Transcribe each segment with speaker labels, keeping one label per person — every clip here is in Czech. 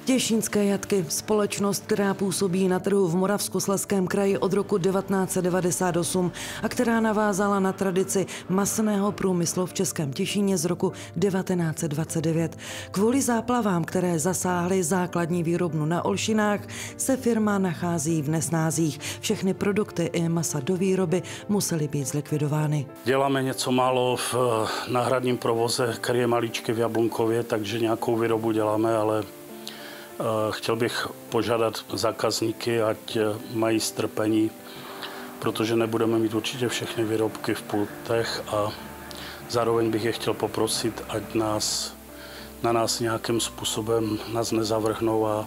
Speaker 1: Těšínské jatky, společnost, která působí na trhu v Moravskoslezském kraji od roku 1998 a která navázala na tradici masného průmyslu v Českém Těšíně z roku 1929. Kvůli záplavám, které zasáhly základní výrobnu na Olšinách, se firma nachází v nesnázích. Všechny produkty i masa do výroby musely být zlikvidovány.
Speaker 2: Děláme něco málo v náhradním provoze, který je maličký v Jablunkově, takže nějakou výrobu děláme, ale chtěl bych požádat zákazníky, ať mají strpení, protože nebudeme mít určitě všechny výrobky v pultech a zároveň bych je chtěl poprosit, ať na nás nějakým způsobem nás nezavrhnou a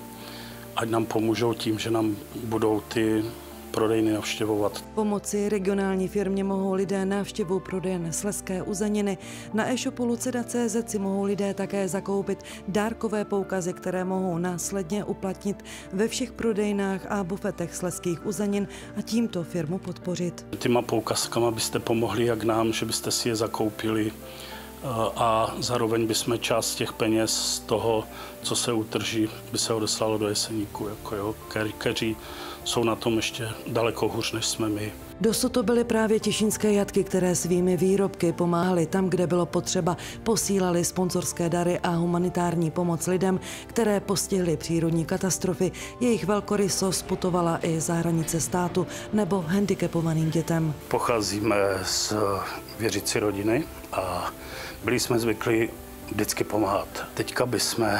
Speaker 2: ať nám pomůžou tím, že nám budou ty prodejny navštěvovat.
Speaker 1: Pomoci regionální firmě mohou lidé návštěvou prodejen slezské uzeniny. Na e-shopu Lucida.cz si mohou lidé také zakoupit dárkové poukazy, které mohou následně uplatnit ve všech prodejnách a bufetech slezských uzenin a tímto firmu podpořit.
Speaker 2: Těma poukazkama byste pomohli jak nám, že byste si je zakoupili a zároveň bychom část těch peněz z toho, co se utrží, by se odeslalo do Jeseníku, kteří jsou na tom ještě daleko hůř, než jsme my.
Speaker 1: Dosud to byly právě těšínské jatky, které svými výrobky pomáhaly tam, kde bylo potřeba, posílali sponzorské dary a humanitární pomoc lidem, které postihly přírodní katastrofy. Jejich velkorysost putovala i za hranice státu nebo handicapovaným dětem.
Speaker 2: Pocházíme z věřící rodiny a byli jsme zvyklí vždycky pomáhat. Teďka bychom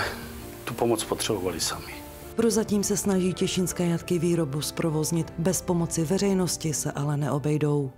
Speaker 2: tu pomoc potřebovali sami.
Speaker 1: Prozatím se snaží těšínské jatky výrobu zprovoznit. Bez pomoci veřejnosti se ale neobejdou.